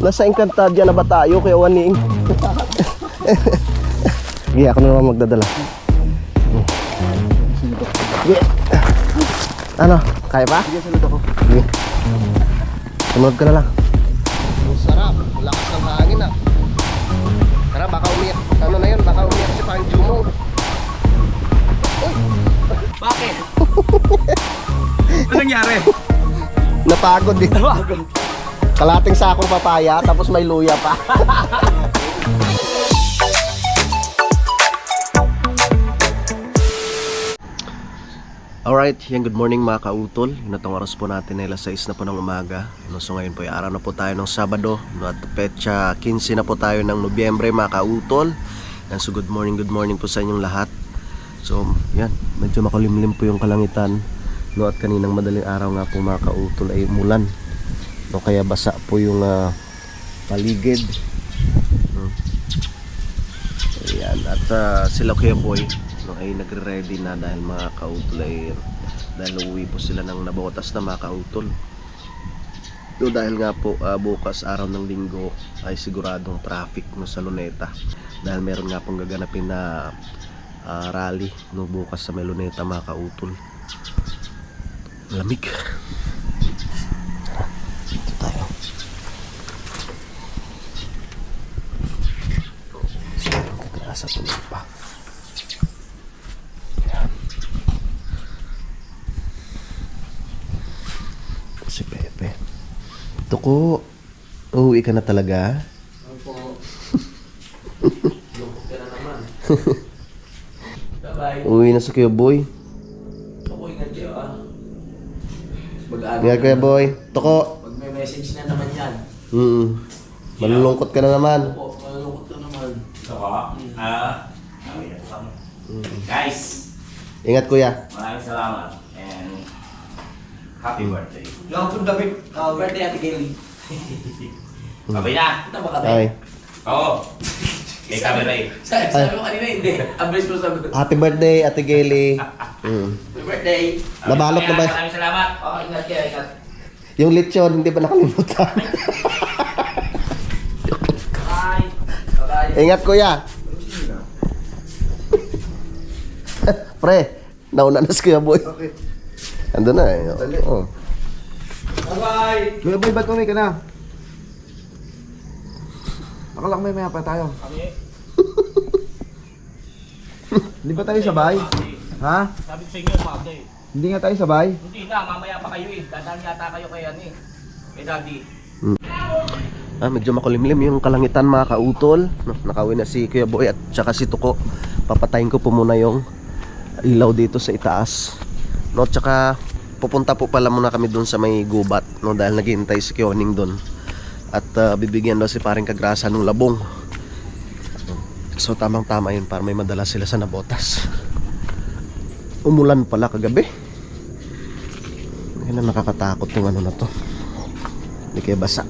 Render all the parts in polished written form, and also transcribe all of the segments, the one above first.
Nasa Encantadia na ba tayo, Kuya Waning? Sige, ako na naman magdadala. Sige. Ano? Kaya pa? Sige, sunod ako. Sige. Sumunod ka na lang. Ang sarap. Lakas ng hangin ah. Tara, baka umiyak. Ano na yun? Baka umiyak si Pang Jumo. Uy! Bakit? Ano nangyari? Napagod din. Napagod. Kalating sakong papaya, tapos may luya pa. Alright, yan, good morning mga kautol. Inatong oras po natin ay alas 6 na po ng umaga. So ngayon po ay araw na po tayo ng Sabado. At petsa 15 na po tayo ng Nobyembre mga kautol. So good morning po sa inyong lahat. So yan, medyo makulimlim po yung kalangitan. At kaninang madaling araw nga po mga kautol ay umulan. Kaya basa po yung paligid. Ayan, at sila Kuya Boy ay nagre-ready na dahil mga kautol ay dahil uuwi po sila ng nabotas na mga kautol. Dahil nga po bukas araw ng Linggo ay siguradong traffic sa Luneta dahil meron nga pong gaganapin na rally bukas sa Luneta mga kautol. Lamig. Dito tayo. Kagrasa tuloy pa. Si Pepe. Tuko, uuwi ka na talaga? Opo. Lungkot ka na naman. Bye-bye. Uuwi na si Kuya Boy. Ako ingat kayo Mag-ano Nga Kuya Boy. Tuko. Pag may message na naman yan. Malulungkot ka na naman. Opo, malulungkot ka naman. Ako? Guys, Ingat Kuya. maraming salamat and happy birthday. Lang David, birthday Ate Gaily. Babay na! Kita ba ka Ay. Oo. Kay Kameray. Sabi mo kanina hindi. Abres mo sabi ko. Happy birthday Ate Gaily. Happy birthday. Nabalot na ba? Maraming salamat. Oh, ingat kayo, ingat. Yung lechon, hindi ba nakalimutan? Bye! Bye-bye. Ingat Kuya. Pre, nauna na si Kuya Boy. Okay. Ando na eh. Oh. Bye-bye. Kuya Boy, ba't kami ka na? Ako lang may maya pa tayo. Kami. Hindi ba tayo sabay? Ha? Sabi ko sa inyo, umaga eh. Hindi nga tayo sabay? Hindi na, mamaya pa kayo eh. Dadaan yata kayo kay ano eh. Kay Daddy. Medyo makulimlim yung kalangitan mga kautol. Nakauwi na si Kuya Boy at saka si Tuko. Papatayin ko po muna yung ilaw dito sa itaas. No, tsaka pupunta po pala muna kami doon sa may gubat, no, dahil naghihintay si Kyoning doon. At bibigyan daw si paring Kagrasa ng labong. So tamang tama yun para may madala sila sa nabotas. Umulan pala kagabi. Ngayon na nakakatakot yung ano na to. Hindi kaya basa.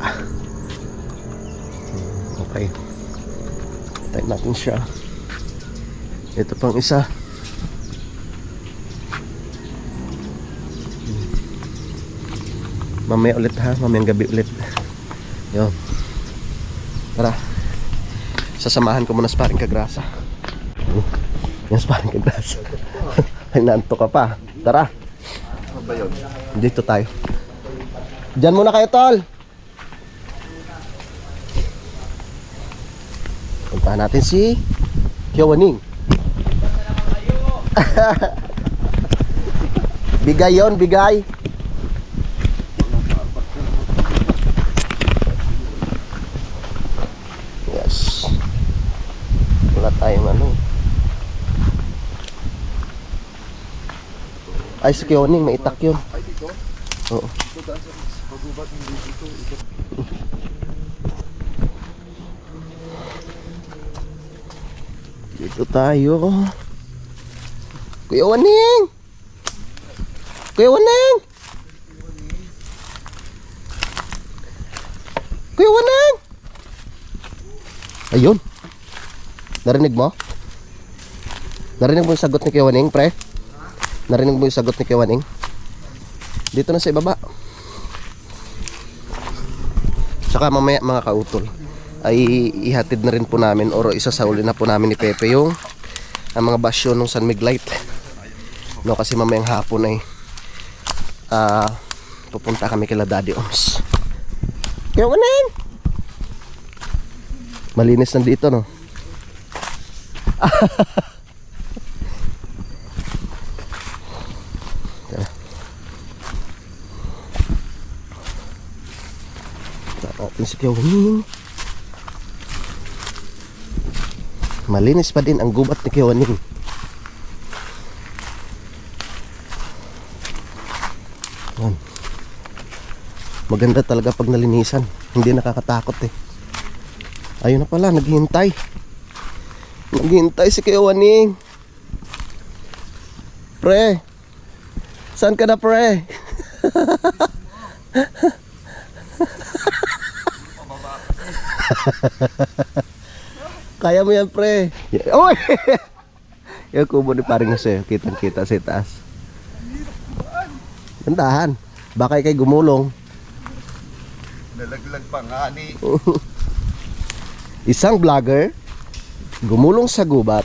Okay. Tayo natin siya. Ito pang isa. Mamaya ulit ha, mamayang gabi ulit. Yun. Tara. Sasamahan ko muna sa paring Kagrasa. Yan sa paring Kagrasa. Ay, nanto ka pa. Tara. Ano ba yun? Dito tayo. Diyan muna kayo, tol. Puntahan natin si Kyoning. Bigay yon, bigay. Yes. Wala tayong ano. Ay, si Kyoning, may itak yun. Ay, dito? Oo. Ito daan sa pagubat, hindi dito. Ito. Dito tayo. Kuya Waning! Kuya Waning! Kuya Waning! Ayun. Narinig mo? Narinig mo yung sagot ni Kuya Waning, pre? Narinig mo yung sagot ni Kuya Waning? Dito na sa ibaba. Saka mamaya mga kautol ay ihatid na rin po namin or isasauli na po namin ni Pepe yung ang mga basyo ng San Miglite. No, kasi mamayang hapon ay pupunta kami kila Daddy Oms. Kaya wanin! Malinis na dito, no? Natin si Kiyawaning. Malinis pa din ang gubat ni Kiyawaning. Yan. Maganda talaga pag nalinisan. Hindi nakakatakot eh. Ayun na pala, naghihintay. Naghihintay si Kiyawaning. Pre, saan ka na, pre? Kaya mo yan, pre. Oy! Yung kubo ni paring Jose, kitang-kita sa taas. Dandahan. Baka kay gumulong. Nalaglag pa nga ni. Isang vlogger gumulong sa gubat.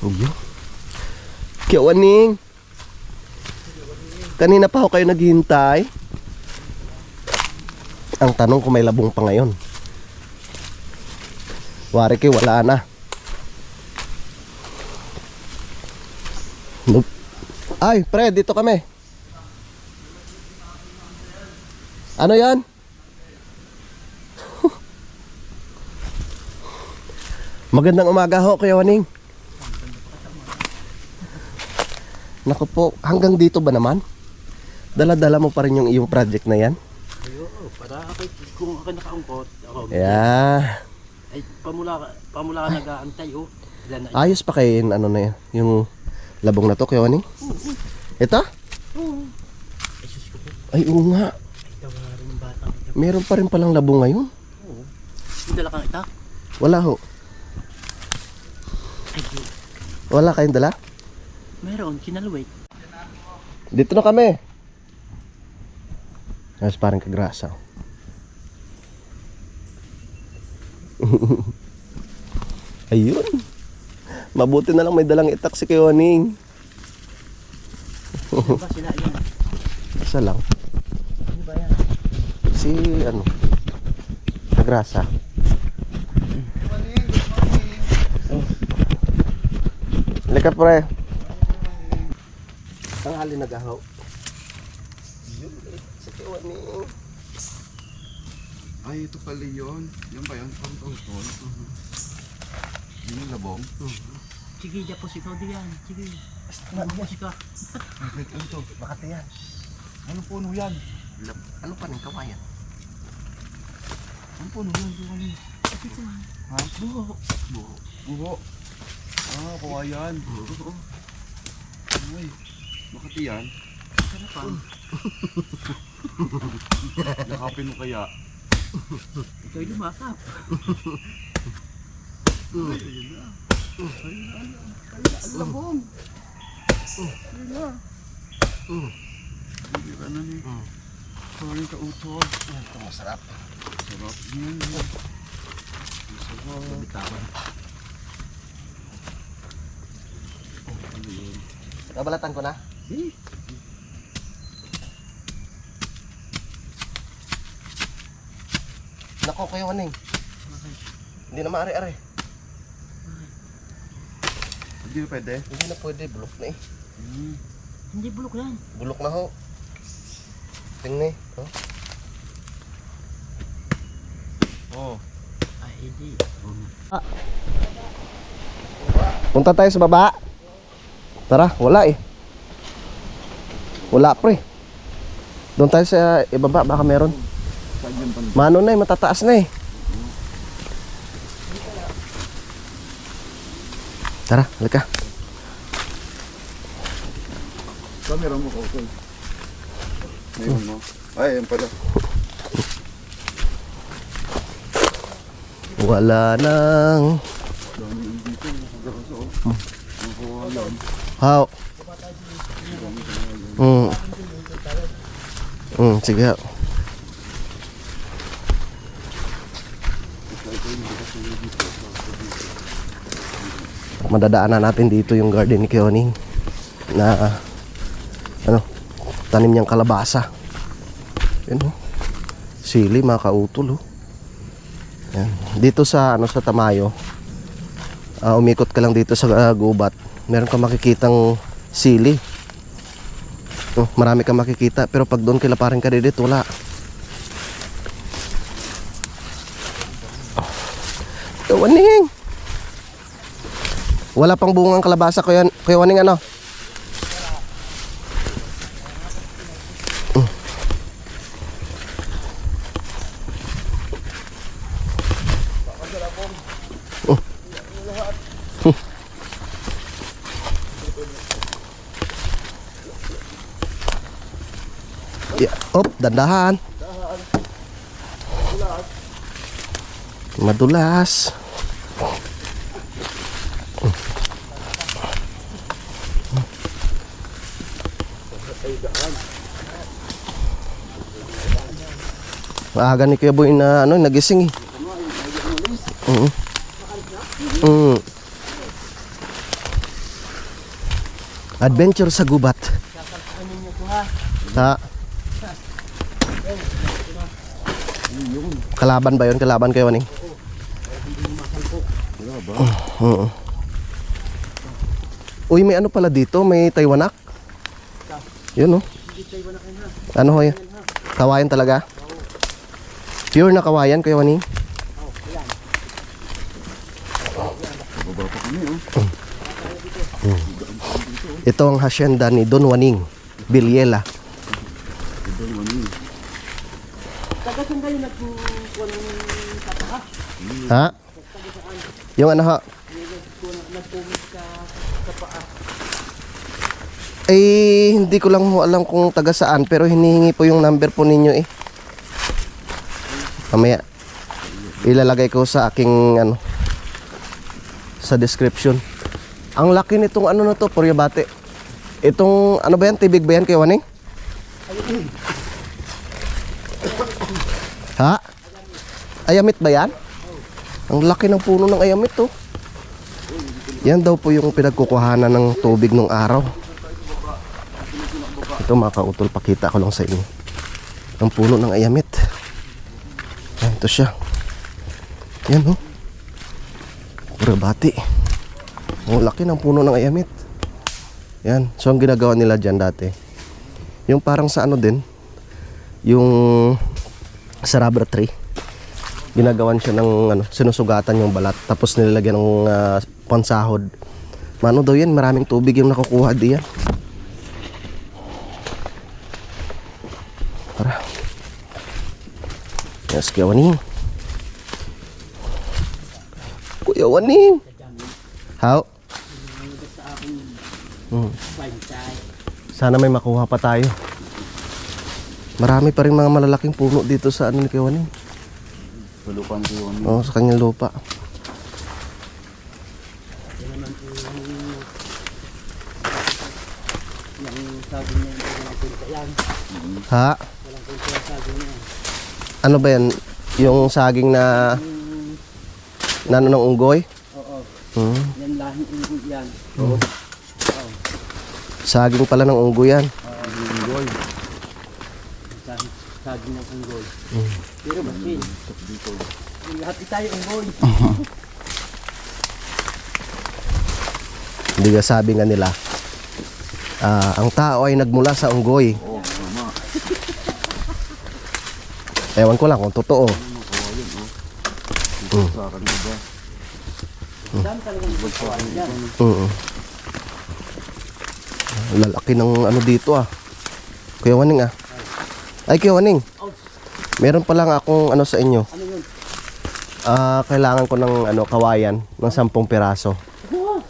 Ayun. Kiyawaning. Kanina pa ako kayo naghihintay. Ang tanong kung may labong pa ngayon. Wari kayo, wala na. Nope. Ay, pre, dito kami. Ano yan? Magandang umaga ho, Kuya Waning. Naku po, hanggang dito ba naman? Dala-dala mo pa rin yung iyong project na yan? Oo, para kung ako nakaungkot, ako. Yeah. Ay, pamula ka nag-aantay, oh. Ilan na Ayos pa kayo yung ano na yan, yung labong na to, Kuya Waning? Ito? Oo. Ay, sus ko po. Ay, oo nga. Ay, tawarin ng bata. Meron pa rin palang labong ngayon. Oo. May dala kang ita? Wala ho. Ay, di. Wala kayong dala? Meron, kinalway. Dito na kami. Ayos parang kagrasa. Ayun. Mabuti na lang may dalang itak si Kuya Waning. Ano ba sila yan? Isa lang. Ano ba yan? Si ano? Kagrasa. Lika pre. Tanghali nagahaw. Si Kuya Waning. Ay, ito pala yun. Yan ba yun? Pang-tol. Yun yung labong. Sige, po si Cody yan. Sige. Ano po si ka? Wait, ano to? Makati yan. Anong puno yan? Ano pa rin kawayan? Anong puno yan? Ha? Buho. Buho. Ah, kawayan. Oo. Uy, makati yan. Ano pa? Yakapin mo kaya. Ikaw yung lumakap. Ang labong. Ayun na. Hindi ka na ni. Sorry ka utol. Ito masarap. Sarap yun. Sarap. Bitawan. Ano yun? Nabalatan ko na. Nako Kuya Waning. Hindi na maari-ari. Hindi na pwede. Hindi na pwede. Bulok na eh. Hindi bulok yan. Bulok na ho. Tingnan eh. Oh. Oh. Ay, hindi. Punta tayo sa baba. Tara, wala eh. Wala pre. Doon tayo sa ibaba, baka meron. Saan yung pan? Mano na eh, matataas na eh. Tara, halika. Camera mo, okay. Meron mo. Ay, yan pala. Wala nang Dami yung dito. Nakagaraso. Nakuha yan. how. Sige. Madadaanan natin dito yung garden ni Keoning na tanim niyang kalabasa. Yan, sili mga kautol. Yan. Dito sa sa Tamayo, umikot ka lang dito sa gubat, meron kang makikitang sili. Marami kang makikita, pero pag doon kila parang kadidit, wala. Waning! Wala pang bungang kalabasa, Kuya Waning, ano? Dandahan. Madulas. Maaga ni Kuya Boy na nagising eh. Adventure sa gubat. Ha? Kalaban ba yun? Kalaban kayo, Waning? Uy, may ano pala dito? May Taiwanak? Yun, Ano ho yun? Kawayan talaga? Pure na kawayan, Kuya Waning? Ito ang hacienda ni Don Waning Villela. Ha? Yung ano ha? Hindi ko lang alam kung taga saan, pero hinihingi po yung number po ninyo eh. Mamaya ilalagay ko sa aking sa description. Ang laki nitong na to, Puryabate. Itong ba yan? Tibig ba yan, Kuya Waning? Ha? Ayamit ba yan? Ang laki ng puno ng ayamit to. Yan daw po yung pinagkukuhanan ng tubig nung araw. Ito mga kautol, pakita ko lang sa inyo. Ang puno ng ayamit. Yan, ito siya. Yan Puryabate. Ang laki ng puno ng ayamit. Yan. So ang ginagawa nila dyan dati, yung parang sa din, yung sa rubber tree, ginagawan siya ng sinusugatan yung balat, tapos nilalagyan ng pansahod. Mano daw yan, maraming tubig yung nakukuha diyan. Tara. Yes, Kuya Waning. Kuya Waning. How? Sana may makuha pa tayo. Marami pa rin mga malalaking puno dito sa ni Kuya Waning. Sa lupa ni Kuya Waning. Sa kanyang lupa. Ha? Ano ba yan? Yung saging na ng unggoy? Oo. Yan lahing unggoy yan. Saging pala ng unggoy yan. Unggoy. Saging ng unggoy. Pero bakit? Lahat tayo unggoy. Hindi ka sabi nga nila, ang tao ay nagmula sa unggoy. Oo, tama. Ewan ko lang kung totoo. Sa akin ba? Dami talagang kawayan yan. Lalaki ng dito Kuya Waning Ay Kuya Waning, meron pa lang akong sa inyo. Ano yun? Kailangan ko ng kawayan ng 10 piraso. Oo.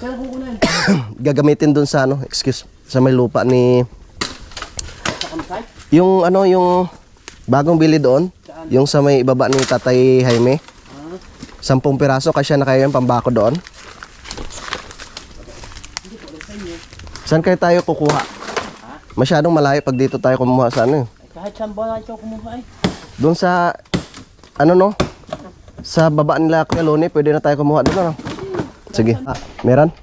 Kaya kukunan. Gagamitin dun sa sa may lupa ni Sa campsite? yung yung bagong bili doon, yung sa may ibaba ni Tatay Jaime. 10 piraso kasi na kayo yung pambako doon. Saan kayo tayo kukuha? Masyadong malayo pag dito tayo kumuha sa Ay Kahit saan ba na ito kumuha eh. Doon sa, ano no? Sa baba nila Kuya Loni, pwede na tayo kumuha doon, ano? Sige. Meron?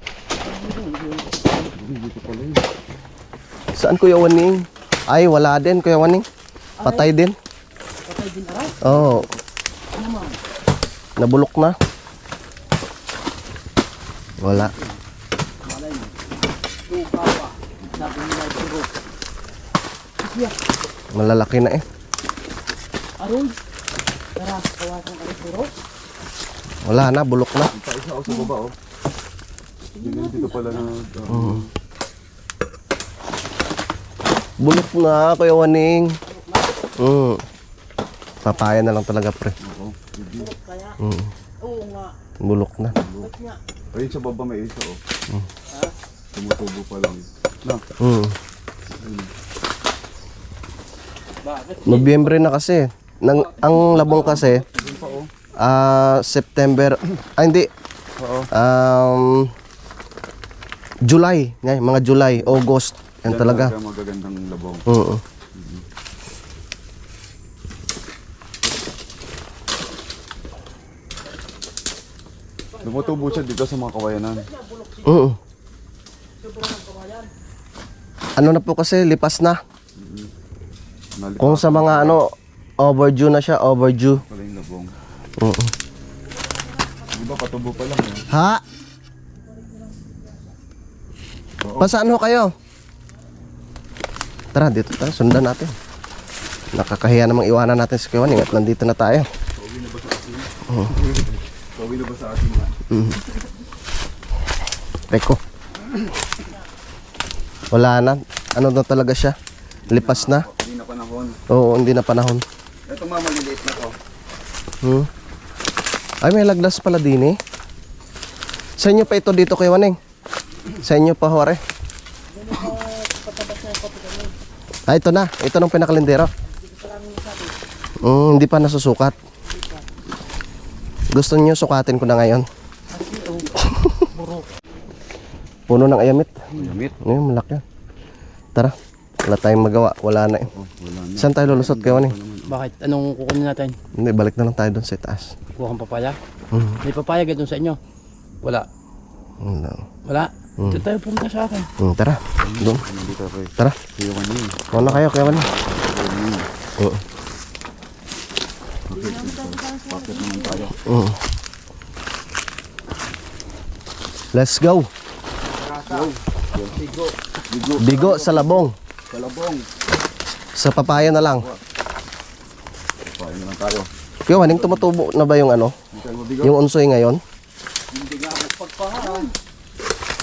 Saan Kuya Waning? Ay, wala din Kuya Waning. Patay din. Patay din aray. Oo. Ano naman? Nabulok na. Wala. Malay mo. Tuka pa. Sabi nila puro. Siya. Malalaki na eh. Aroy. Tara, kawasan ka rin puro. Wala na, bulok na. Isa ako sa baba, oh. Dito pala na... Bulok na, Kuya Waning. Papaya na lang talaga, pre. Kaya, Mm. oo nga. Bulok na. Ba't nga? Ayun sa baba may isa, oh. Tumutubo pa lang. Na, Bakit? Nobyembre na kasi. Ang labong kasi, dun pa, oh. September, hindi. Oo. July, ngay, mga July, August. Yan Yan talaga. magagandang labong. Oo. Tumutubo siya dito sa mga kawayanan. Oo. Ano na po kasi, lipas na. Nalipas Kung sa mga ano, overdue na siya, overdue. pala yung labong. Oo. Di ba patubo pa lang, eh. Ha? Pasaan ho kayo? Tara, dito tayo. Sundan natin. Nakakahiya namang iwanan natin si Kuya Waning at nandito na tayo. Pauwi na ba sa atin na? Teko. Wala na. Ano na talaga siya? Lipas na. Hindi na panahon. Oo, hindi na panahon. Ito mga maliliit na to. Ay, may laglas pala din eh. Sa inyo pa ito dito Kuya Waning? Sa inyo pa, hore? Ah, ito na. Ito nung pinakalindero. Hindi pa nasusukat. Gusto niyo sukatin ko na ngayon? Puno ng ayamit. Mayamit. Ngayon, malaki. Tara. Wala tayong magawa. Wala na eh. Wala na. Saan tayo lulusot Kuya Waning? Bakit? Anong kukunin natin? Hindi, balik na lang tayo doon sa itaas. Kuha kang papaya? Mhm. May papaya doon sa inyo? Wala. Wala. Wala? Dito tayo pumunta sa akin. Tara. Doon. Nandito ako eh. Tara. Kuya Waning. Una kayo Kuya Waning. Oo. Bakit naman tayo? Oo. Let's go. Bigo sa labong. Kalabong. Sa papaya na lang. Paano na lang tayo? Kuya Waning, tumutubo na ba yung ano? Hindi tayo mabigo. Yung unsoy ngayon? Hindi nga ako pagpahaan.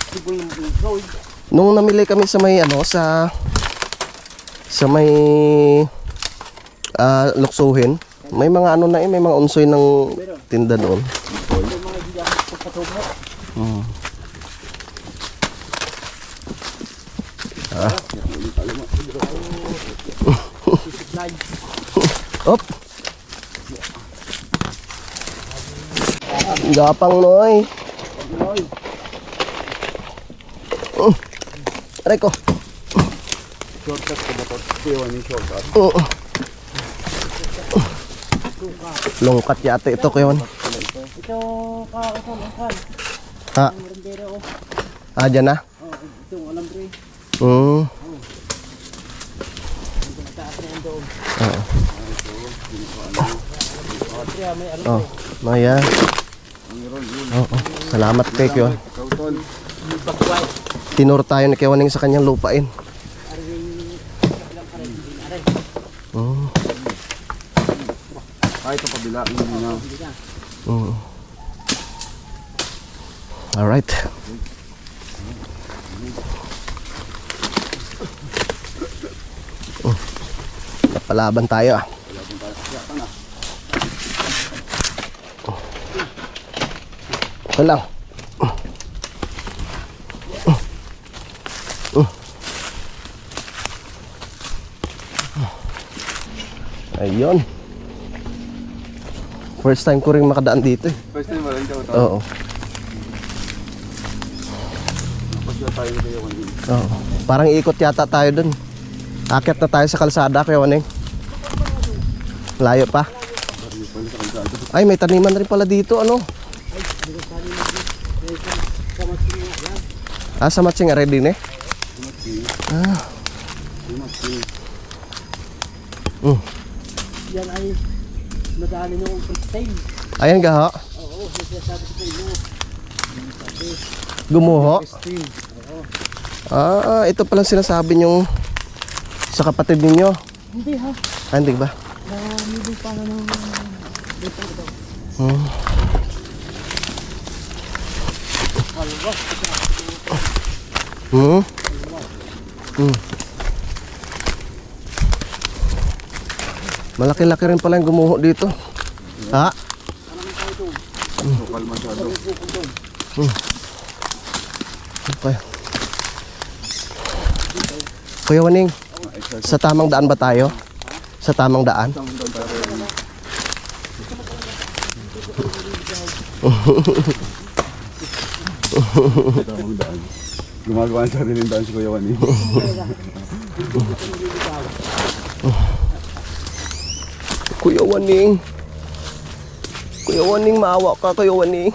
Sibol ng bugoy. Nung namili kami sa may ano, sa may luksuhin, may mga ano na may mga unsoy ng tinda doon. May mga hindi ako pagpatubo. Op! Gapang noy. Aray ko. Shortcut ko ba ito? Kuya Waning shortcut. Lungkat yata ito Kuya Waning. Ito kausap ang kan. Ha? Ang merendero ko. Ah, dyan na? Ito alam rin. Taas na yan doon. Oo. Kaya may alam Oh, maya. Oo. Salamat kay Kuya. Ikaw tol. yung pagway. Tinuro tayo ni Kuya Waning sa kanyang lupain. Kahit sa kabila. Hindi na. Alright. Napalaban tayo ah. Ito lang. Ayun. First time ko rin makadaan dito eh. First time wala ikaw tol. Oo. Pasya tayo ni Kuya Waning. Oo. Parang ikot yata tayo dun. Akyat na tayo sa kalsada Kuya Waning. Layo pa. Ay, may taniman rin pala dito, ano? Ah, sa matching ready ne? Ah. Yan ay nadaanin yung first time. Ayan ga ho. Oo, sabi ko sa inyo. Gumuho. Ah, ito palang sinasabi nyo sa kapatid ninyo. Hindi ha. Ah, hindi ba? Hindi pa na ng... Hmm. Hmm. Malaki-laki rin pala yung gumuho dito. Ha? Lokal masyado. Okay. Kuya Waning, sa tamang daan ba tayo? Sa tamang daan? Tamang daan. Gumagawa ng sariling daan si Kuya Wani. Kuya Waning. Kuya Waning, maawa ka, Kuya Waning.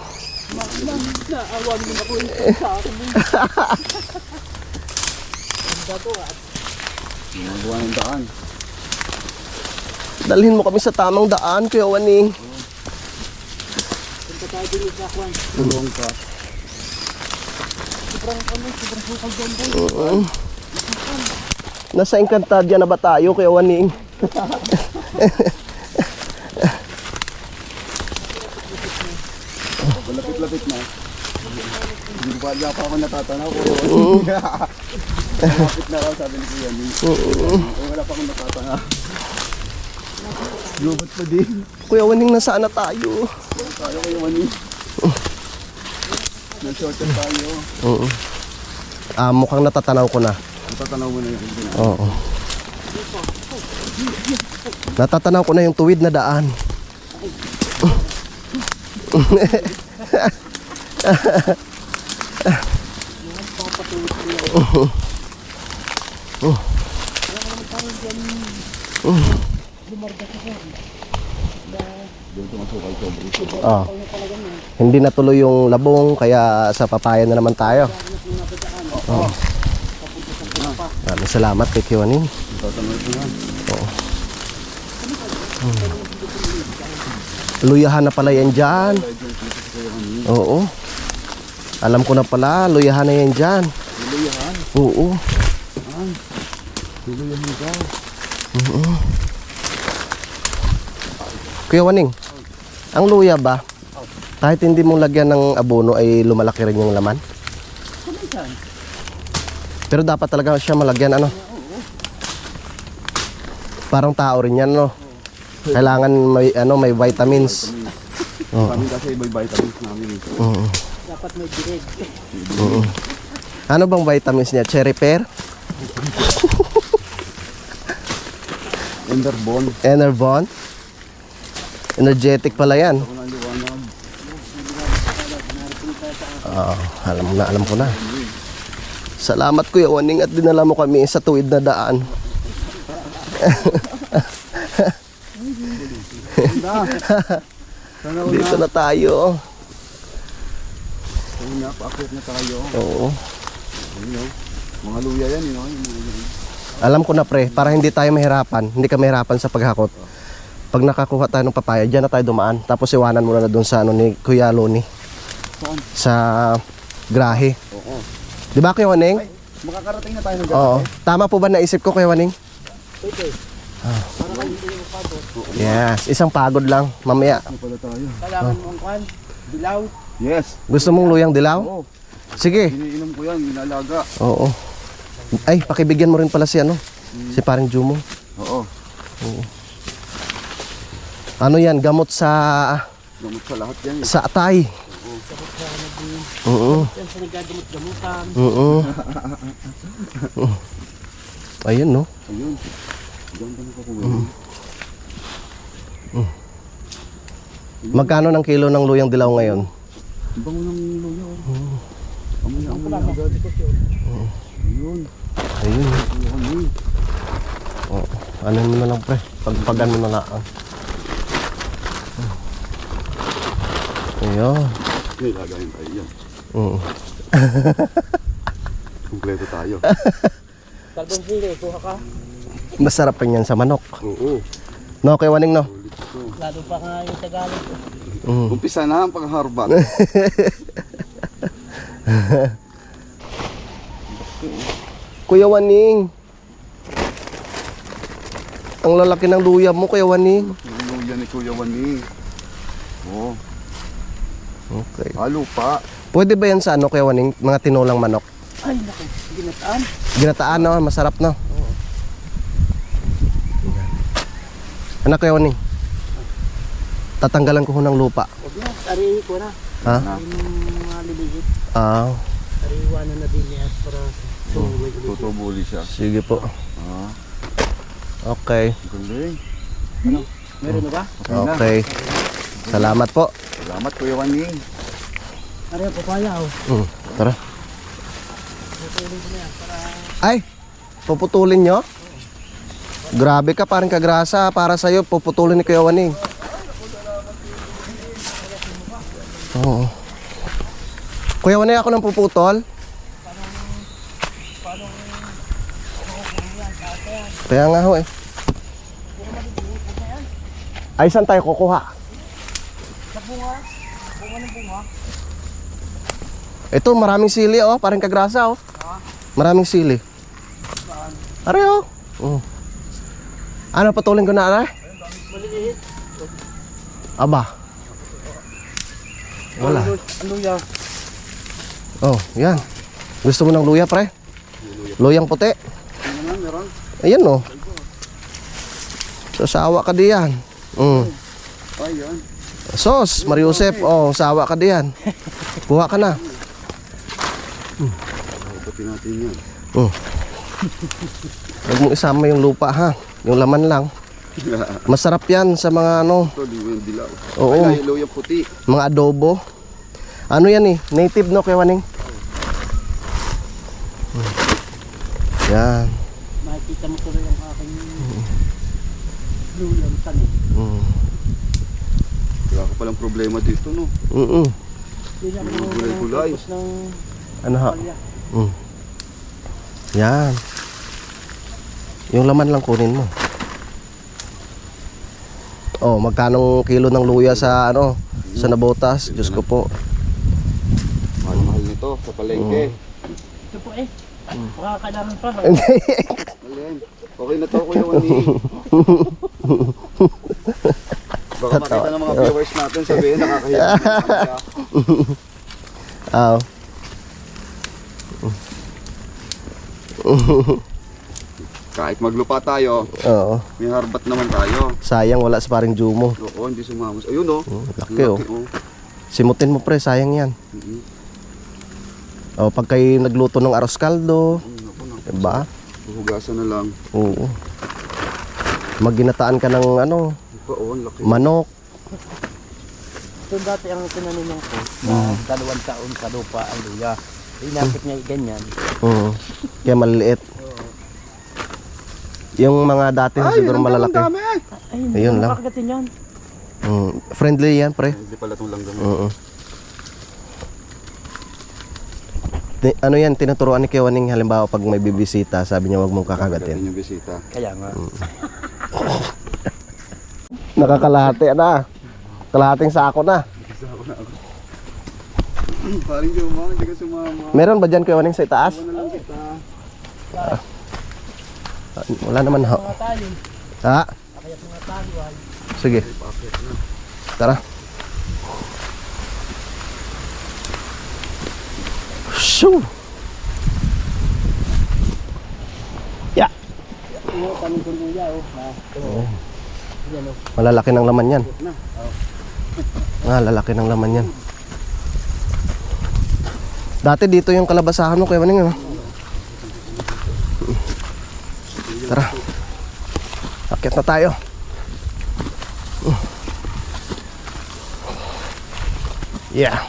Naawan mo ako sa akin. Gumagawa ng daan. Dalhin mo kami sa tamang daan, Kuya Waning. Punta tayo din sa Kwan. Tulong ka. Sobrang hukal doon. Nasa Encantadia na ba tayo, Kuya Waning? Malapit-lapit na. Hindi pa ako natatanaw ko. Malapit na ako, sabi ni Kuya Wani. Wala pa akong natatanaw. Lubat pa din. Kuya Waning, nasaan na tayo? Tayo Kuya Wani. Nag-shortcut tayo. Oo. Ah, mukhang natatanaw ko na. Natatanaw mo na yun. Oo. Natatanaw ko na yung tuwid na daan. Ah. Hindi natuloy yung labong kaya sa papaya na naman tayo. Oh. Maraming salamat kay Kiwaning. Natatanaw ko na. Luyahan na pala yan dyan. Oo. Alam ko na pala, luyahan na yan dyan. Luyahan? Oo. Luyahan ka. Kuya Waning, ang luya ba, kahit hindi mong lagyan ng abono ay lumalaki rin yung laman? Pero dapat talaga siya malagyan, ano? Parang tao rin yan, no? Kailangan may, ano, may vitamins. Kami kasi may vitamins namin. Oo. Dapat may direct. Oo. Ano bang vitamins niya? Cherry pear? Enderbon. Enervon? Energetic pala yan. Ako na liwanag. Oo, alam ko na. Salamat Kuya Waning at dinala mo kami sa tuwid na daan. Sana Dito na tayo. Sana paakit na tayo. Oo. Ayun, mga luya yan, yun. Alam ko na pre, para hindi tayo mahirapan, hindi ka mahirapan sa paghakot. Pag nakakuha tayo ng papaya, dyan na tayo dumaan. Tapos iwanan muna na doon sa ano ni Kuya Loni. Saan? Sa grahe. Oo. Di ba Kuya Waning? Ay, makakarating na tayo ng Oo. Tama po ba naisip ko Kuya Waning? Pwede. Para kayo hindi yung pagod. Yes, isang pagod lang. Mamaya. Ano pala tayo? Kailangan mo ang Kwan. Dilaw. Yes. Gusto mong luyang dilaw? Oo. Sige. Iniinom ko yan, inalaga. Oo. Ay, pakibigyan mo rin pala si ano? Si paring Jumo. Oo. Ano yan? Gamot sa Gamot sa lahat yan. sa atay. Oo. Yan sa nagagamot-gamutan. Oo. Ayun no. Ayun. Diyan ka nakakuha. Magkano ng kilo ng luyang dilaw ngayon? Ang bango ng luya. Amoy na agad. Ayun. Ayun. Ayun. Oh, ano mo na lang pre? Pagpagan mo na lang. Ayun. Okay, lagayin tayo yan. Mm. Kumpleto tayo. Talbong sili, kuha ka. Masarap rin yan sa manok. Oo. No, kay Waning no? Ulit ito. Lalo pa nga yung Tagalog. Mm. Umpisa na ang pang-harbat. Kuya Waning. Ang lalaki ng luya mo, Kuya Waning. Luya ni Kuya Waning. Oo. Okay. Halo pa. Pwede ba yan sa ano, Kuya Waning? Mga tinulang manok? Ay, naku, ginataan. Ginataan, no? Masarap, no? Anak, Kuya Waning. Tatanggalan ko ho ng lupa. Huwag na, arihin ko na. Ha? Yung mga liliit. Ah, Ariwanan na din niya para tumuloy ulit. Tutubuli siya. sige po. Ah, Okay. galing. Meron na ba? Okay. Salamat po. Salamat Kuya Waning. Ari ang papaya, oh. Tara. Tutulong ko na yan para... Ay, puputulin nyo? Grabe ka, parang kagrasa. Para sa'yo, puputulin ni Kuya Waning. Oo. Kuya Waning, ako nang puputol. Kaya nga ho eh. Ay, saan tayo kukuha? Ito, maraming sili oh, parang kagrasa oh. Maraming sili. Are oh. Ano, patulin ko na are? Aba. Wala. Ano ya? Oh, yan. Gusto mo ng luya, pre? Luyang puti. Ano naman, meron? Ayan oh. Sasawa ka diyan. Ay, yan. Sos, Mariusep, oh, sawa ka diyan. Kuha ka na. Pati natin yan. Huwag mong isama yung lupa ha. Yung laman lang. Masarap yan sa mga ano, Ito, liwing dilaw. Oo. Ay, luya puti. mga adobo. Ano yan eh, native no, Kuya Waning? Yan. Makikita mo tuloy ang aking luyang tanim. Wala ka palang problema dito, no? Yun ang Gulay-gulay. purpose ng Ano ha? palya. Yan. Yung laman lang kunin mo. Oh, magkano kilo ng luya sa ano, sa Nabotas? Diyos ko po. Mahal-mahal nito sa palengke. Ito po eh. Baka kailangan pa. Alin? Okay na to, Kuya Waning. Baka makita ng mga viewers natin, sabihin nakakahiya. Ah. Kahit maglupa tayo, Oo. may harbat naman tayo. Sayang wala sa paring Jumo. Oo, hindi sumamos. Ayun, oh. Laki oh. Simutin mo pre, sayang yan. Oh, pag kayo nagluto ng aros kaldo, diba? Hugasan na lang. Oo. Magginataan ka ng ano, Oo, ang laki. manok. Ito dati ang tinaninong ko na 2 taon sa lupa ang luya. Inapit niya ganyan. Kaya maliliit. Yung mga dati na siguro malalaki. Ay, hindi Ayun mo lang. makakatin yan. Friendly yan pre. Hindi pala itong langgam. Ano yan, tinuturuan ni Kuya Waning halimbawa pag may bibisita, sabi niya wag mong kakagatin. Yung bisita. Kaya nga. Nakakalahati na. Kalahating sako na. Paring Juma, hindi ka sumama. Meron ba dyan Kuya Waning sa itaas? Ano lang kita. Wala naman ho. Mga tayo. Ha? Kaya mga tayo ay. Sige. Tara. Shoo! Ya! Yung tanim ko luya oh. Yan oh. Malalaki ng laman yan. Lalaki ng laman yan. Dati dito yung kalabasahan mo Kuya Waning ano? Tara. Akyat na tayo. Yeah.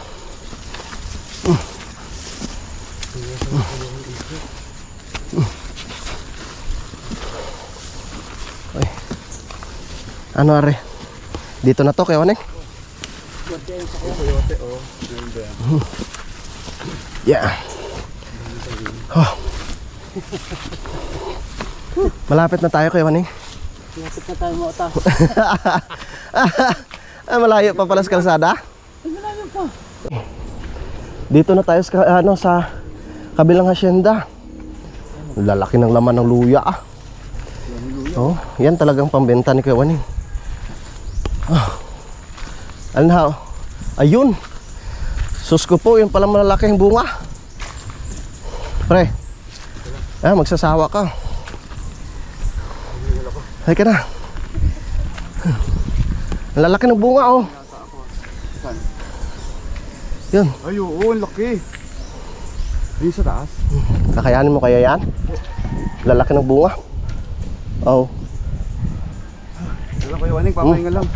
Ay. Ano are? Dito na to Kuya Waning? Coyote, oh. Yeah. Oh. Malapit na tayo Kuya Waning. Lapit na tayo mo ata. Malayo pa pala sa kalsada. Malayo pa. Dito na tayo sa kabilang hacienda. Lalaki ng laman ng luya ah. Oh, yan talagang pambenta ni Kuya Waning. Ano na? Ayun. Sus ko po, yun pala malalaking bunga. Pre. Magsasawa ka. Hay ka na. Ang lalaki ng bunga oh. Yun. Ay, oo, ang laki. Ayun sa taas. Kakayanin mo kaya yan? Lalaki ng bunga. Oh. Wala kayo, Waning, papahinga lang.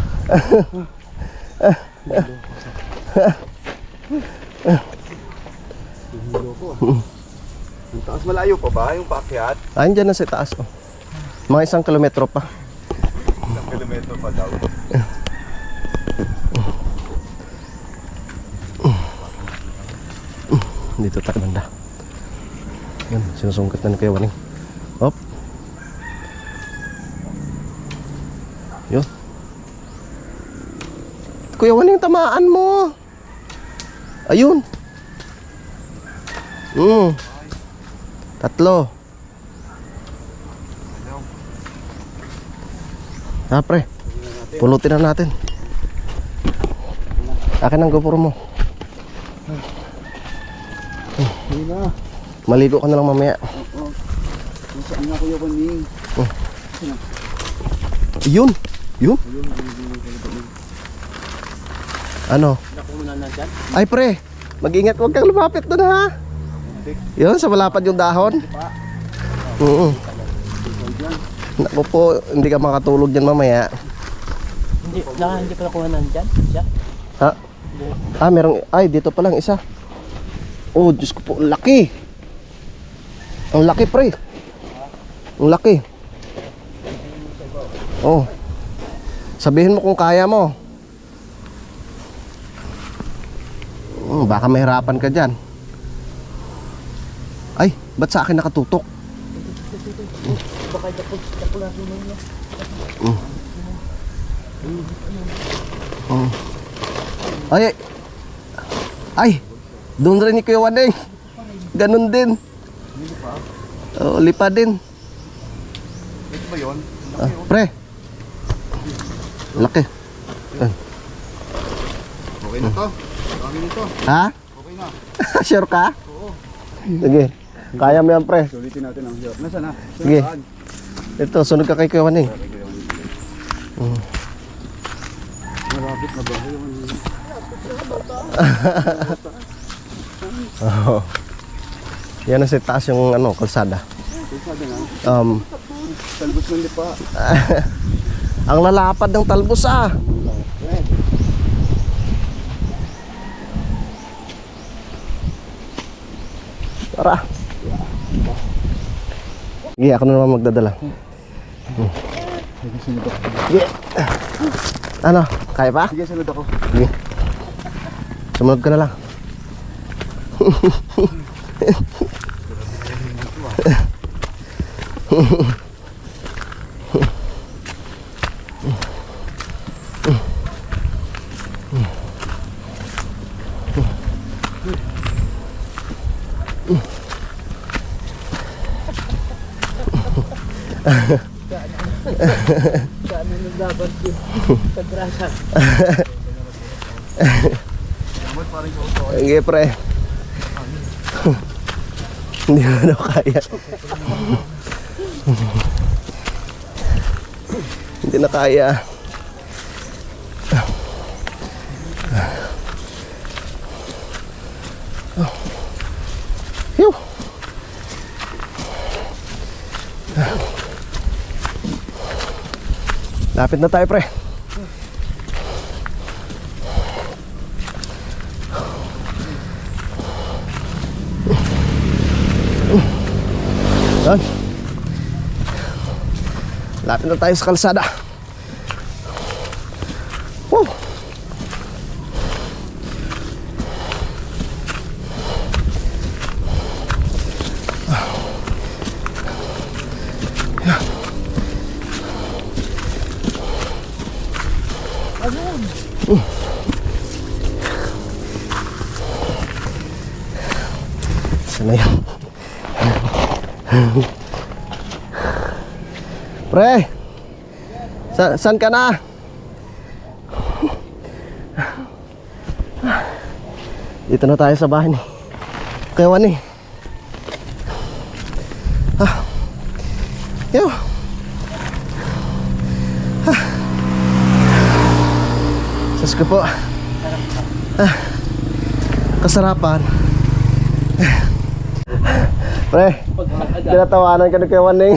Ang taas, malayo pa ba yung paakyat? Andyan na sa taas oh. Mga 1 kilometro pa. 1 kilometro pa daw. Dito tayo banda. Yan, sinusungkit na ni Kuya Waning. Hop. Yun. Kuya Waning, tamaan mo. Ayun. 3. Pre. Pulutin na natin. Akin ang GoPro mo. Ayun na. Maligo ka na lang mamaya. Oo. Nasaan na Kuya Waning? Yun. Yun. Ano? Naku muna na dyan. Ay pre, mag-ingat, huwag kang lumapit doon ha. Yun, sa malapad yung dahon. Oo. Naku po, hindi ka makatulog dyan mamaya. Hindi pa nakuha na dyan. Siya. Ha? Merong, ay dito pa lang isa. Oh, Diyos ko po, laki. Ang laki pre. Ang laki. Oh. Sabihin mo kung kaya mo. Baka mahirapan ka dyan. Ay, ba't sa akin nakatutok? Baka dapol na suno niya. Ay, ay, doon rin ni Kuya Waning. Ganun din. Oh, lipa din. Ito ba yun? Pre. Laki. Okay na to. Kami nito. Ha? Okay na. Sure ka? Oo. Sige. Kaya mo yan, pre. Sulitin natin ang hirap. Nasaan na? Sige. Ito, sunod ka kay Kuya Waning. Okay, Kuya Waning. Malapit na ba? Kuya Waning? Oh. Yan na sa taas yung kalsada. Kalsada na. Talbos ng lipa. Ang lalapad ng talbos ah. Tara. Sige, ako na naman magdadala. Sige, sunod ako. Sige. Ano? Kaya pa? Sige, sunod ako. Sige. Sumunod ka na lang. Saan na dapat yun? Sa grasa. Sige pre. Hindi mo na kaya. Hindi na kaya. Phew. Lapit na tayo pre. Yan. Lapit na tayo sa kalsada. Woo. Sana yan. Pre, saan ka na? Dito na tayo sa bahay ni Kuya Juan eh. Yo. Sus ko po. Kasarapan. Pre, tinatawanan ka ni Kuya Juan eh.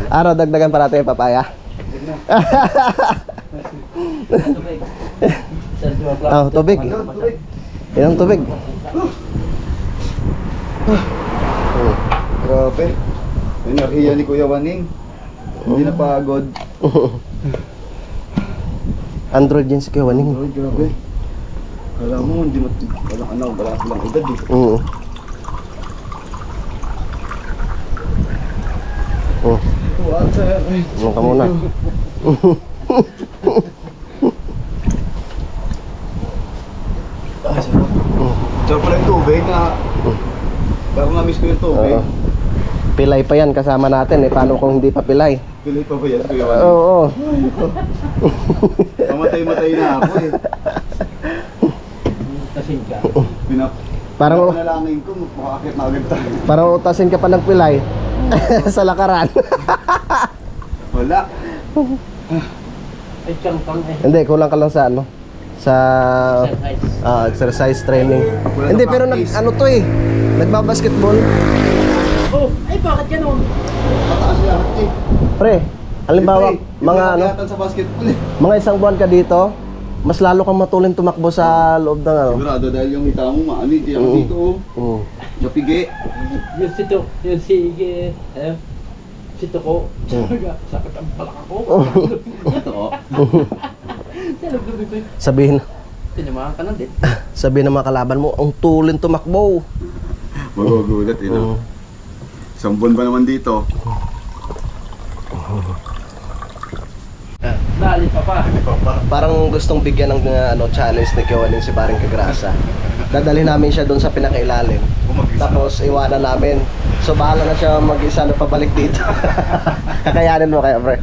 Araw, dagdagan pa natin yung papaya. Oh, tubig. Ilang tubig? Grabe. Enerhiya ni Kuya Waning. Hindi na pagod. Android yan si Kuya Waning. Ay, grabe. Alam mo, hindi mo, walang ano, wala silang edad eh. Oo. Oh, Tuwaan sa, ay. ano ka muna? Sarap pala yung tubig na, parang na-miss ko yung tubig. Oo. Pilay pa yan kasama natin eh. Paano kung hindi pa pilay? Pili pa ba yan, Kuya Waning? Oo. Mamatay-matay na ako eh. Kasing ka. Parang Panalangin ko, makakakit na agad tayo. parang utasin ka pa ng pilay sa lakaran. Wala. Ay, kang eh. Hindi, kulang ka lang sa ano? Sa Exercise. exercise training. Wala Hindi, na pero practice. ano to eh. Nagbabasketball. Oh, ay bakit ganun? Mataas lahat eh. Pre, halimbawa, Siyempre, mga yung ano, kayatan sa basketball eh. mga isang buwan ka dito, mas lalo kang matulin tumakbo sa loob ng ano. Sigurado dahil yung hita mo maano, hindi ako Oo. dito oh. Oo. Napigi. Yung si Toko. Sakit ang balak ako. Ito. Talagang ko. Sabihin, Tinamaan ka na din. sabihin ng mga kalaban mo, ang tulin tumakbo. Magugulat eh Oo. no. Isang buwan ba naman dito? Dali pa pa. Parang gustong bigyan ng ano, challenge ni Kiwaling si Paring Kagrasa. Dadalhin namin siya doon sa pinakailalim. Tapos iwanan namin. So bahala na siya mag-isa na pabalik dito. Kakayanin mo kaya, pre.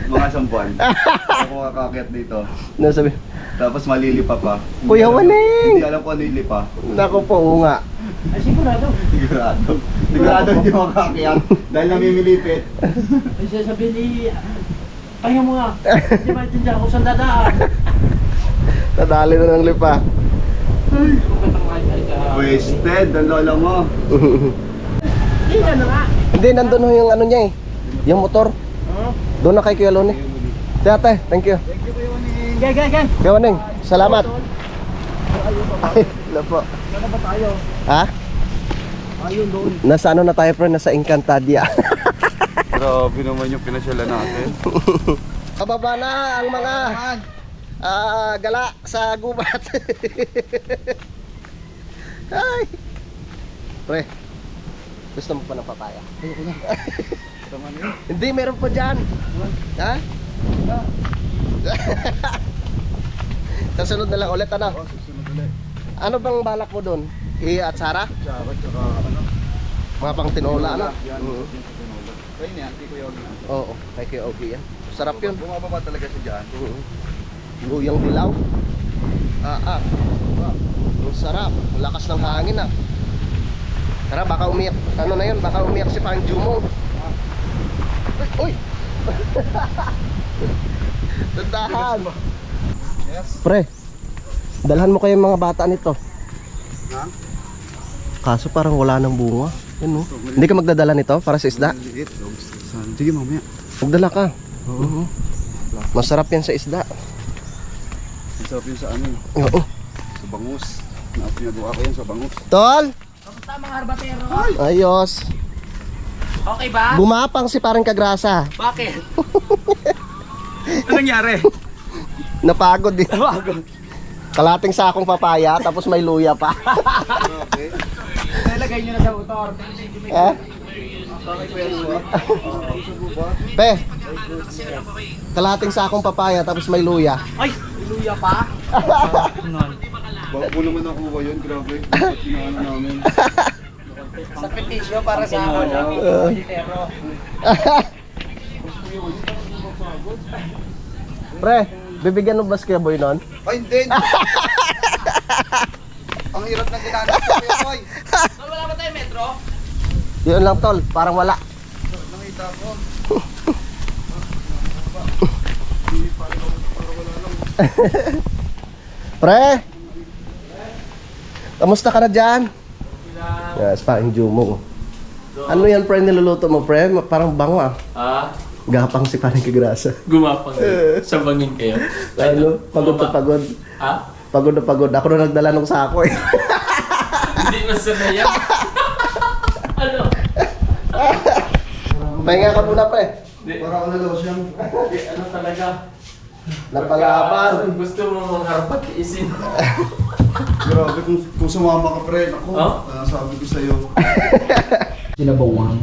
Mga isang buwan. Ako makakakyat dito. Ano sabi? Tapos malilipa pa. Kuya Waning! Hindi alam ko ano yung lipa. Nako po, oo nga. Ay, sigurado. Sigurado. Sigurado hindi makakakyat. Dahil namimilipit. Ay, sasabihin ni... Pahinga mo nga. Hindi maintindihan ko saan dadaan. Nadali na ng lipa. Wasted. Ang lola mo. Hindi na nga. Hindi, nandun ho yung ano niya eh. Yung motor. Doon na kay Kuya Lone. Ate, thank you. Gay. Kuya Waning, salamat. Ay, wala po. Saan ba tayo? Ha? Ayun doon. Nasa ano na tayo, pre? Nasa Encantadia. Grabe naman yung pinasyalan natin. Pababa na ang mga gala sa gubat. Ay. Pre, gusto mo pa ng papaya? Ayoko na. Tama na yun. Hindi, meron pa dyan. Ha? Sa sunod na lang ulit, ano? Oh, susunod ulit. Ano bang balak mo doon? Iya at Sara? Tsaka ano? Mga pang tinola, ano? Yan. Oo. Kaya niya, hindi ko yung Oo, kay Kuya Ogie yan. Sarap yun. Bumababa talaga siya dyan. Luyang dilaw. Ang sarap. Ang lakas ng hangin ah. Tara, baka umiyak. Ano na yun? Baka umiyak si Pang Jumong. Uy! Tandahan! Yes. Pre, dalhan mo kayo mga bata nito. Ha? Kaso parang wala ng bunga. Yan, oh. Hindi ka magdadala nito para sa isda? Maliit. Sige mamaya. Magdala ka. Oo. Masarap yan sa isda. Masarap yun sa ano eh. Oo. Sa bangus. Pinagawa ko yan sa bangus. Tol! Kamusta mga harbatero? Ayos. Okay ba? Gumapang si parang Kagrasa. Bakit? Ano nangyari? Napagod din. Kalating sakong papaya, tapos may luya pa. Okay. Nilagay nyo na sa motor. Eh? Pe, kalahating sakong papaya tapos may luya. Ay, luya pa? Bago naman nakuha yun, grabe. Inaano namin. Sa petisyo para sa ano. Pre, bibigyan mo ba si Kuya Boy nun? Ay, hindi! Ang hirap ng ginagawa ko, Kuya Boy. Wala ba tayo metro? Yun lang tol, parang wala. Nakita ko. Pre! Kamusta ka na dyan? Yes, parang Jumo. Ano yan pre, niluluto mo pre? Parang bango ah. Ah, Gapang si parang Kagrasa. gumapang sa bangin kayo. Ano? Pagod na pagod. Ah, Pagod na pagod. Ako na nagdala ng sako eh. hindi na sanay yan. Ano? Pahinga ka muna pre. Para ako nalawas yan. Ano talaga? Napalaban. Gusto mo mangharap isin. Grabe, kung sumama ka, pre. Ako, Oh? sabi ko sa'yo. Sinabawang.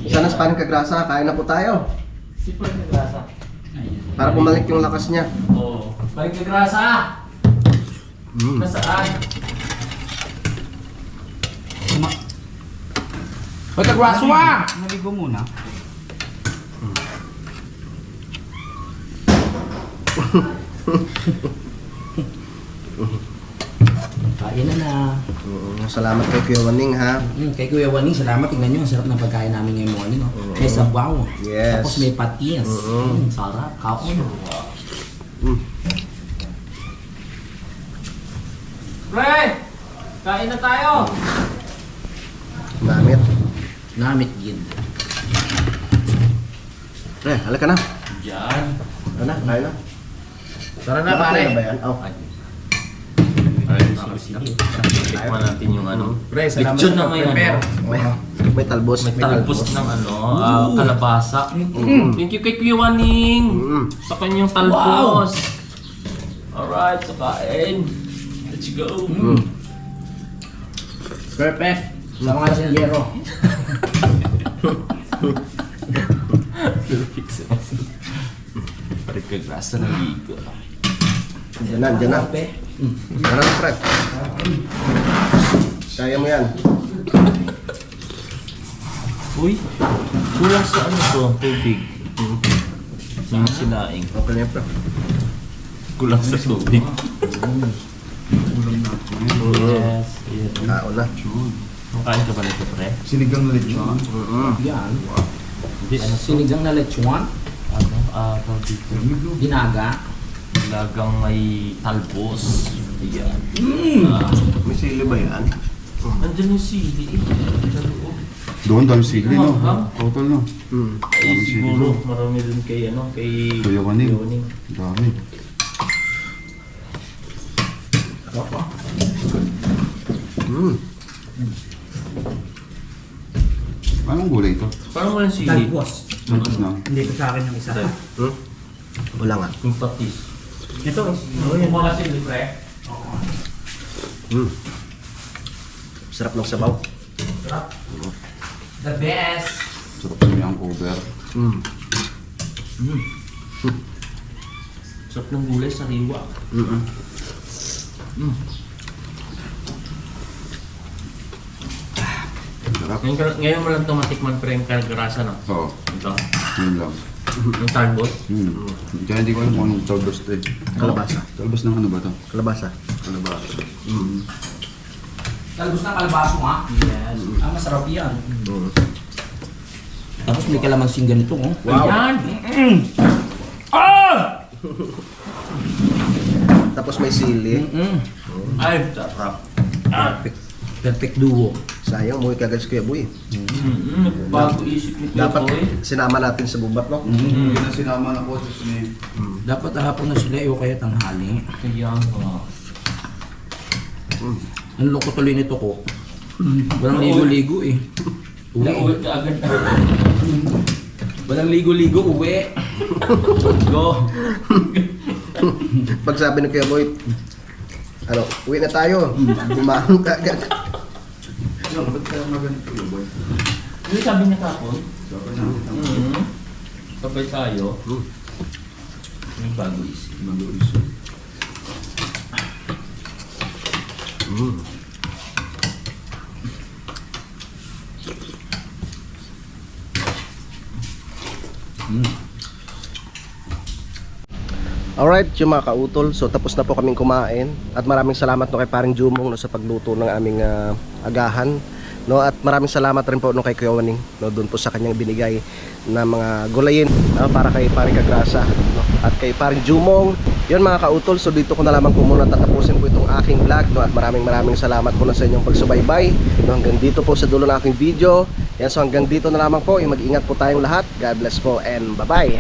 Sana sa parang Kagrasa, kain na po tayo. Si Paul Negrasa. Para bumalik yung lakas niya. Oo. Balik Negrasa! Nasaan? Hoy, Kagraswa! Naligo muna. Kain na. Salamat kay Kuya Waning ha. Kay Kuya Waning, salamat. Tingnan nyo, ang sarap ng pagkain namin ngayong morning. Oh. May sabaw. Yes. Tapos may patis. Sarap. Kaon. Pre! Kain na tayo! Namit. Namit gid. Pre, halika na. Diyan. Ano na, kain na. Tara na, pare. Ano ba yan? Oh. Ay, sige. Tikman natin yung ano. Pre, salamat Lechon sa na may pag-prepare. ano. May talbos. May talbos ng ano, kalabasa. Thank you kay Kuya Waning. Sa kanyang talbos. Alright, so kain. Let's go. Perfect. Sama nga si Yero. Perfect sa Pare Kagrasa na ligo. Diyan na, diyan na. Tara na, pre. Kaya mo yan. Uy, kulang sa ano to, tubig. Sa sinaing. Okay na yan, pre. Kulang sa tubig. Yes. Kaon na. Makain ka ba nito, pre? Sinigang na lechon. Yan. Hindi, ano to? Sinigang na lechon. Ano? Tawag dito. Ginaga. Lagang may talbos. Ayan. May sili ba yan? Nandyan yung sili. Sa loob. Doon, dami sili, no? Ha? Total, no? Ay, siguro marami dun kay ano, kay Kuya Waning. Kuya Waning. Dami. Anong gulay ito? Parang walang sili. Talbos. Tapos na. Hindi ko sa akin yung isa. Wala nga. Yung patis. Ito. Yung mga sili, pre. Sarap ng sabaw. The best. Sarap naman yung cover. Sarap ng gulay sa riwa. Sarap. Ngayon mo lang tumatikman pre yung Kagrasa, no? Oo, Ito. yun lang. Yung talbos. Kaya hindi ko alam kung anong talbos ito eh. Kalabasa. Talbos ng ano ba ito? Kalabasa. Kalabasa. Talbos na kalbaso nga. Yes. Masarap yan. Tapos may kalamansing ganito, oh. Ayan! Tapos may sili. Ay, sarap. Perfect duo. Sayang, muwi kagad si Kuya Boy. Bago isip ni Kuya Dapat Boy. sinama natin sa gubat, no? Hindi na sinama na ko sa sini. Dapat hapon na sila o kaya tanghali. Kaya nga. Ang loko tuloy nito ko. Walang ligo-ligo eh. Nauwi ka agad. Walang ligo-ligo, uwi. Go. Pag sabi ni Kuya Boy, ano, uwi na tayo. Bumahon ka agad. Ba't kaya maganito yung boy? Yung sabi niya kapon? Sabi na. Sabay tayo. Yung bago is. Alright, yung mga kautol, so tapos na po kaming kumain at maraming salamat no kay paring Jumong no, sa pagluto ng aming agahan no, at maraming salamat rin po no kay Kuya Waning no, doon po sa kanyang binigay na mga gulayin para kay paring Kagrasa no, at kay paring Jumong. Yun mga kautol, so dito ko na lamang po muna tatapusin po itong aking vlog no, at maraming salamat po na sa inyong pagsubaybay no, hanggang dito po sa dulo ng aking video. Yan, so hanggang dito na lamang po, mag-ingat po tayong lahat. God bless po and bye bye.